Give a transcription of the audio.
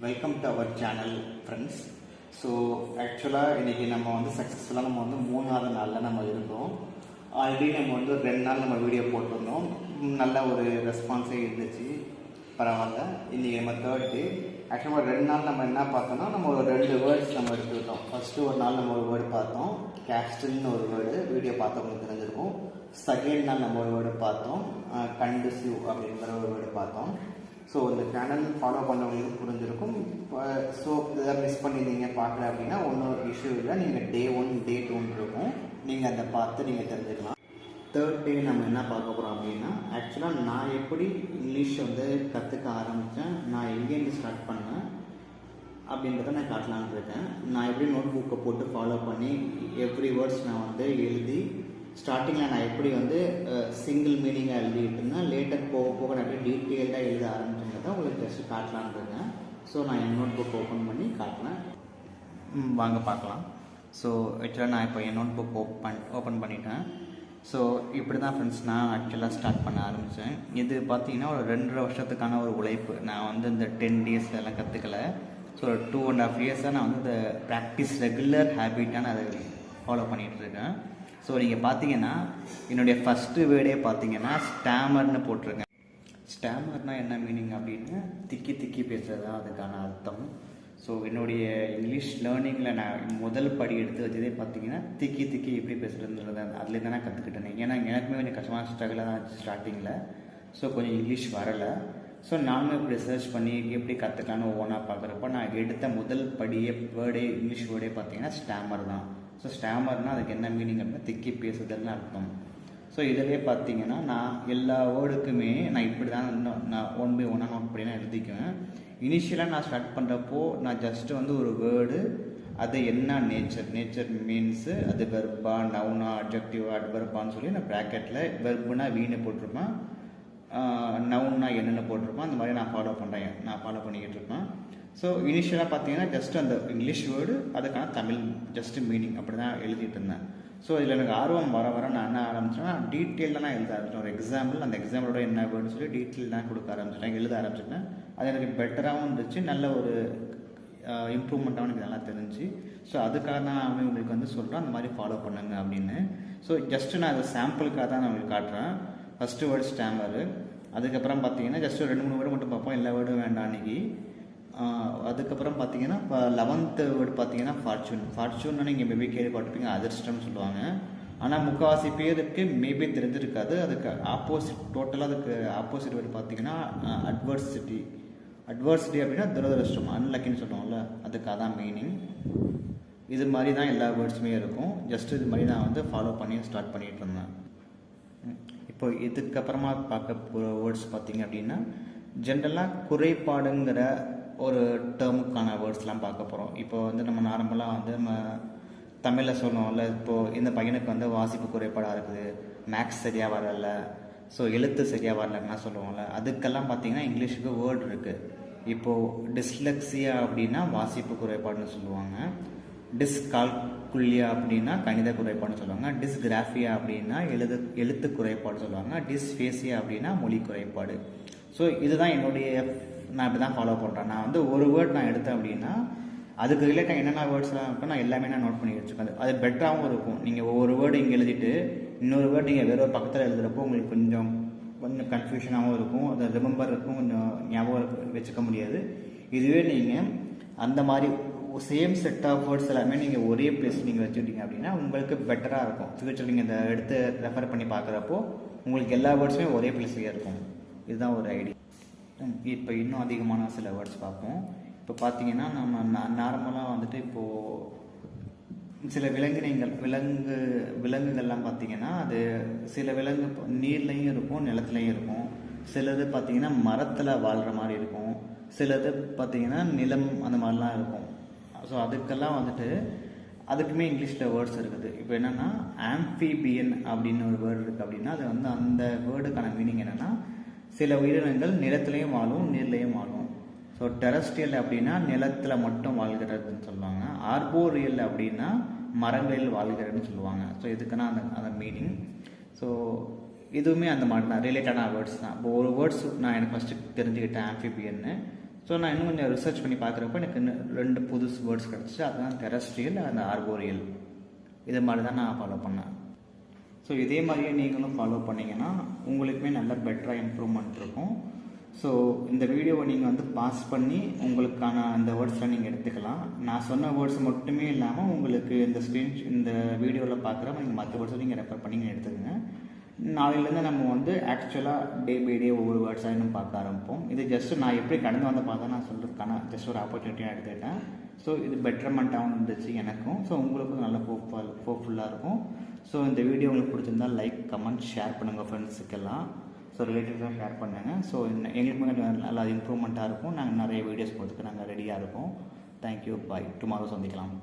Welcome to our channel friends. So ஆக்சுவலாக இன்றைக்கி நம்ம சக்ஸஸ்ஃபுல்லாக நம்ம 3வது நாளில் நம்ம இருந்தோம். ஆல்ரெடி நம்ம 2 நாள் நம்ம வீடியோ போட்டிருந்தோம். நல்ல ஒரு ரெஸ்பான்ஸே இருந்துச்சு, பரவாயில்ல. இன்றைக்கி நம்ம 3rd டே. ஆக்சுவலாக 2 நாள் நம்ம என்ன பார்த்தோம்னா, நம்ம ஒரு 2 வேர்ட்ஸ் நம்ம எடுத்துக்கிட்டோம். ஃபஸ்ட்டு ஒரு நாள் நம்ம ஒரு வேர்டு பார்த்தோம், கேஸ்டில்னு ஒரு வேர்டு, வீடியோ பார்த்தவங்களுக்கு தெரிஞ்சிருக்கும். செகண்ட் நாள் நம்ம ஒரு வேர்டு பார்த்தோம், கண்டிசிவ் அப்படிங்கிற ஒரு வேர்டு பார்த்தோம். ஸோ இந்த சேனல் ஃபாலோ பண்ணவங்களுக்கு புரிஞ்சிருக்கும். ஸோ இதை மிஸ் பண்ணியிருந்தீங்க பார்க்கல அப்படின்னா ஒன்றும் இஷ்யூ இல்லை. நீங்கள் டே 1 டே 2 இருக்கும், நீங்கள் அதை பார்த்து நீங்கள் தெரிஞ்சுக்கலாம். 3rd டே நம்ம என்ன பார்க்க போகிறோம் அப்படின்னா, ஆக்சுவலாக நான் எப்படி இங்கிலீஷ் கற்றுக்க ஆரம்பித்தேன், நான் எங்கேருந்து ஸ்டார்ட் பண்ணேன் அப்படின்றத நான் காட்டலான்னு இருக்கேன். நான் எப்படி நோட் புக்கை போட்டு ஃபாலோ பண்ணி எவ்ரி வேர்ட்ஸ் நான் எழுதி ஸ்டார்டிங்கில் நான் எப்படி சிங்கிள் மீனிங்காக எழுதிட்டு இருந்தேன், லேட்டர் போக போக நான் எப்படி டீட்டெயில்டாக எழுத ஆரம்பிச்சுன்றதை உங்களுக்கு ஜஸ்ட் காட்டலான்னு இருக்கேன். ஸோ நான் என் நோட் புக் ஓப்பன் பண்ணி காட்டினேன், வாங்க பார்க்கலாம். ஸோ ஆக்சுவலாக நான் இப்போ என் நோட் புக் ஓப்பன் பண்ணிட்டேன். ஸோ இப்படி தான் ஃப்ரெண்ட்ஸ் நான் ஆக்சுவலாக ஸ்டார்ட் பண்ண ஆரம்பித்தேன். இது பார்த்தீங்கன்னா ஒரு 2.5 வருஷத்துக்கான ஒரு உழைப்பு. நான் இந்த 10 days எல்லாம் கற்றுக்கலை. ஸோ 2.5 years நான் இந்த ப்ராக்டிஸ் ரெகுலர் ஹேபிட்டாக நான் அதை ஃபாலோ பண்ணிகிட்ருக்கேன். ஸோ நீங்கள் பார்த்தீங்கன்னா என்னுடைய ஃபஸ்ட்டு வேர்டே பார்த்தீங்கன்னா ஸ்டாமர்னு போட்டிருக்கேன். ஸ்டாமர்னால் என்ன மீனிங் அப்படின்னு, திக்கி திக்கி பேசுகிறது தான் அதுக்கான அர்த்தம். ஸோ என்னுடைய இங்கிலீஷ் லேர்னிங்கில் நான் முதல் படி எடுத்து வச்சதே பார்த்தீங்கன்னா திக்கி திக்கி எப்படி பேசுகிறதுன்றது அதுலேருந்து நான் கற்றுக்கிட்டேன். ஏன்னா எனக்குமே கொஞ்சம் கஷ்டமான ஸ்ட்ரகிளாக தான் இருந்துச்சு ஸ்டார்டிங்கில். ஸோ கொஞ்சம் இங்கிலீஷ் வரலை. ஸோ நானும் இப்படி ரிசர்ச் பண்ணி எப்படி கற்றுக்கலான்னு ஒவ்வொன்றா பார்க்குறப்ப நான் எடுத்த முதல் படியே இங்கிலீஷ் வேர்டே பார்த்தீங்கன்னா ஸ்டாமர் தான். ஸோ ஸ்டாமர்னால் அதுக்கு என்ன மீனிங் அப்படின்னா திக்கி பேசுதல்னு அர்த்தம். ஸோ இதிலே பார்த்தீங்கன்னா நான் எல்லா வேர்டுக்குமே நான் இப்படி தான் நான் 1 by 1 நோட் பண்ணி நான் எழுதிக்குவேன். இனிஷியலாக நான் ஸ்டார்ட் பண்ணுறப்போ நான் ஜஸ்ட்டு ஒரு வேர்டு, அது என்ன நேச்சர் மீன்ஸு, அது வெர்பா, நவுனா, அட்ஜெக்டிவா, அட்வெர்பான்னு சொல்லி நான் ப்ராக்கெட்டில் வெர்புனா வீணு போட்டிருப்பேன், நவுன்னா என்னென்னு போட்டிருப்பேன். அந்த மாதிரி நான் ஃபாலோ பண்ணிக்கிட்டு இருப்பேன். ஸோ இனிஷியலாக பார்த்தீங்கன்னா ஜஸ்ட் அந்த இங்கிலீஷ் வேர்டு, அதுக்கான தமிழ் ஜஸ்ட்டு மீனிங் அப்படி தான் எழுதிட்டு இருந்தேன். ஸோ இதில் எனக்கு ஆர்வம் வர நான் என்ன ஆரம்பிச்சேன்னா டீட்டெயிலாக நான் எழுத ஆரம்பிச்சேன். ஒரு எக்ஸாம்பிள், அந்த எக்ஸாம்பிளோட என்ன வேர்டுன்னு சொல்லி டீட்டெயிலாக கொடுக்க ஆரம்பிச்சிட்டேன், எழுத ஆரம்பிச்சிட்டேன். அது எனக்கு பெட்டராகவும் இருந்துச்சு, நல்ல ஒரு இம்ப்ரூவ்மெண்ட்டாகவும் எனக்கு நல்லா தெரிஞ்சு. ஸோ அதுக்காக தான் நான் உங்களுக்கு சொல்கிறேன் அந்த மாதிரி ஃபாலோ பண்ணுங்க அப்படின்னு. ஸோ ஜஸ்ட்டு நான் அதை சாம்பிளுக்காக தான் நான் உங்களுக்கு காட்டுறேன். ஃபஸ்ட்டு வேர்டு ஸ்டாமரு, அதுக்கப்புறம் பார்த்தீங்கன்னா ஜஸ்ட் 2-3 வேர்டு மட்டும் பார்ப்போம், எல்லா வேர்டும் வேண்டாம் அன்றைக்கி. அதுக்கப்புறம் பார்த்தீங்கன்னா இப்போ 11th வேர்டு பார்த்தீங்கன்னா ஃபார்ச்சூன்னா நீங்கள் மேபி கேள்விப்பட்டிருப்பீங்க, அதிர்ஷ்டம்னு சொல்லுவாங்க. ஆனால் முக்கால்வாசி பேருக்கு மேபி தெரிஞ்சிருக்காது. அதுக்கு டோட்டலாக அதுக்கு ஆப்போசிட் வேர்டு பார்த்தீங்கன்னா அட்வர்சிட்டி அப்படின்னா துரதிருஷ்டம், அன்லக்கின்னு சொல்லுவோம்ல, அதுக்கு அதான் மீனிங். இது மாதிரி தான் எல்லா வேர்ட்ஸுமே இருக்கும். ஜஸ்ட் இது மாதிரி நான் ஃபாலோ பண்ணி ஸ்டார்ட் பண்ணிகிட்டு இருந்தேன். இப்போ இதுக்கப்புறமா பார்க்க போகிற வேர்ட்ஸ் பார்த்தீங்க அப்படின்னா ஜென்ரலாக குறைபாடுங்கிற ஒரு டேர்முக்கான வேர்ட்ஸ்லாம் பார்க்க போகிறோம். இப்போ நம்ம நார்மலாக நம்ம தமிழில் சொல்லுவோம்ல, இப்போது இந்த பையனுக்கு வாசிப்பு குறைபாடாக இருக்குது, மேக்ஸ் சரியாக வரல, ஸோ எழுத்து சரியாக வரலன்னா சொல்லுவோம்ல, அதுக்கெல்லாம் பார்த்தீங்கன்னா இங்கிலீஷுக்கு வேர்டு இருக்குது. இப்போது டிஸ்லெக்ஸியா அப்படின்னா வாசிப்பு குறைபாடுன்னு சொல்லுவாங்க, டிஸ்கால்குலியா அப்படின்னா கணித குறைபாடுன்னு சொல்லுவாங்க, டிஸ்கிராஃபியா அப்படின்னா எழுத்து குறைபாடு சொல்லுவாங்க, டிஸ்ஃபேசியா அப்படின்னா மொழி குறைபாடு. ஸோ இதுதான் நான் இப்படி தான் ஃபாலோ பண்ணுறேன். நான் ஒரு வேர்ட் நான் எடுத்தேன் அப்படின்னா அதுக்கு ரிலேட்டாக என்னென்ன வேர்ட்ஸ்லாம் இருக்கோ நான் எல்லாமே நான் நோட் பண்ணி வச்சுக்கேன். அது பெட்டராகவும் இருக்கும். நீங்கள் ஒவ்வொரு வேர்டு இங்கே எழுதிட்டு இன்னொரு வேர்டு நீங்கள் வேறு ஒரு பக்கத்தில் எழுதுகிறப்போ உங்களுக்கு கொஞ்சம் கன்ஃபியூஷனாகவும் இருக்கும், அதை ரிமெம்பர் இருக்கும், கொஞ்சம் ஞாபகம் வச்சுக்க முடியாது. இதுவே நீங்கள் அந்த மாதிரி சேம் செட் ஆஃப் வேர்ட்ஸ் எல்லாமே நீங்கள் ஒரே பிளேஸ் நீங்கள் வச்சுக்கிட்டீங்க அப்படின்னா உங்களுக்கு பெட்டராக இருக்கும். ஃபியூச்சர் நீங்கள் இந்த எடுத்து ரெஃபர் பண்ணி பார்க்குறப்போ உங்களுக்கு எல்லா வேர்ட்ஸுமே ஒரே பிளேஸ்லேயே இருக்கும். இதுதான் ஒரு ஐடியா. இப்போ இன்னும் அதிகமான சில வேர்ட்ஸ் பார்ப்போம். இப்போ பார்த்தீங்கன்னா நம்ம நார்மலாக இப்போது சில விலங்குகள்லாம் பார்த்தீங்கன்னா அது சில விலங்கு நீர்லையும் இருக்கும், நிலத்துலையும் இருக்கும். சிலது பார்த்தீங்கன்னா மரத்தில் வாழ்கிற மாதிரி இருக்கும், சிலது பார்த்தீங்கன்னா நிலம் அந்த மாதிரிலாம் இருக்கும். ஸோ அதுக்கெல்லாம் அதுக்குமே இங்கிலீஷில் வேர்ட்ஸ் இருக்குது. இப்போ என்னென்னா ஆம்ஃபிபியன் அப்படின்னு ஒரு வேர்டு இருக்குது அப்படின்னா அது அந்த வேர்டுக்கான மீனிங் என்னென்னா சில உயிரினங்கள் நிலத்திலையும் வாழும், நீர்லையும் வாழும். ஸோ டெரஸ்ட்ரியல் அப்படின்னா நிலத்தில் மட்டும் வாழ்கிறதுன்னு சொல்லுவாங்க, ஆர்போரியல் அப்படின்னா மரங்களில் வாழ்கிறதுன்னு சொல்லுவாங்க. ஸோ இதுக்குன்னா அந்த மீனிங். ஸோ இதுவுமே அந்த மாதிரி தான் ரிலேட்டடான வேர்ட்ஸ் தான். இப்போ ஒரு வேர்ட்ஸ் நான் எனக்கு ஃபஸ்ட்டு தெரிஞ்சுக்கிட்டேன் ஆம்ஃபிபியன்னு. ஸோ நான் இன்னும் கொஞ்சம் ரிசர்ச் பண்ணி பார்க்குறப்ப எனக்கு இன்னும் 2 புதுசு வேர்ட்ஸ் கிடச்சிச்சு. அதுதான் டெரஸ்ட்ரியல் அந்த ஆர்போரியல். இது மாதிரி தான் நான் ஃபாலோ பண்ணேன். ஸோ இதே மாதிரியே நீங்களும் ஃபாலோ பண்ணிங்கன்னா உங்களுக்குமே நல்ல பெட்டராக இம்ப்ரூவ்மெண்ட் இருக்கும். ஸோ இந்த வீடியோவை நீங்கள் வந்து பாஸ் பண்ணி உங்களுக்கான அந்த வேர்ட்ஸ்லாம் நீங்கள் எடுத்துக்கலாம். நான் சொன்ன வேர்ட்ஸ் மட்டுமே இல்லாமல் உங்களுக்கு இந்த வீடியோவில் பார்க்குற நீங்கள் மற்ற வேர்ட்ஸை நீங்கள் ரெஃபர் பண்ணி நீங்கள் எடுத்துக்கங்க. நாளையிலேருந்து நம்ம வந்து ஆக்சுவலாக டே பை டே ஒவ்வொரு வேர்ட்ஸாக இன்னும் பார்க்க ஆரம்பிப்போம். இது ஜஸ்ட்டு நான் எப்படி கடந்து வந்த பார்த்தா நான் சொல்கிறதுக்கான ஜஸ்ட் ஒரு ஆப்பர்ச்சுனிட்டியாக எடுத்துக்கிட்டேன். ஸோ இது பெட்டர்மெண்ட்டாகவும் இருந்துச்சு எனக்கும். ஸோ உங்களுக்கும் நல்ல ஹோப்ஃபுல்லாக இருக்கும். ஸோ இந்த வீடியோ உங்களுக்கு பிடிச்சிருந்தால் லைக், கமெண்ட், ஷேர் பண்ணுங்கள் ஃப்ரெண்ட்ஸுக்கெல்லாம். ஸோ ரிலேட்டிவ்ஸாக ஷேர் பண்ணுங்கள். ஸோ எங்களுக்குமே நல்லா இம்ப்ரூவ்மெண்ட்டாக இருக்கும். நாங்கள் நிறைய வீடியோஸ் போகிறதுக்கு நாங்கள் ரெடியாக இருக்கோம். தேங்க்யூ, பாய். டுமாரோ சந்திக்கலாம்.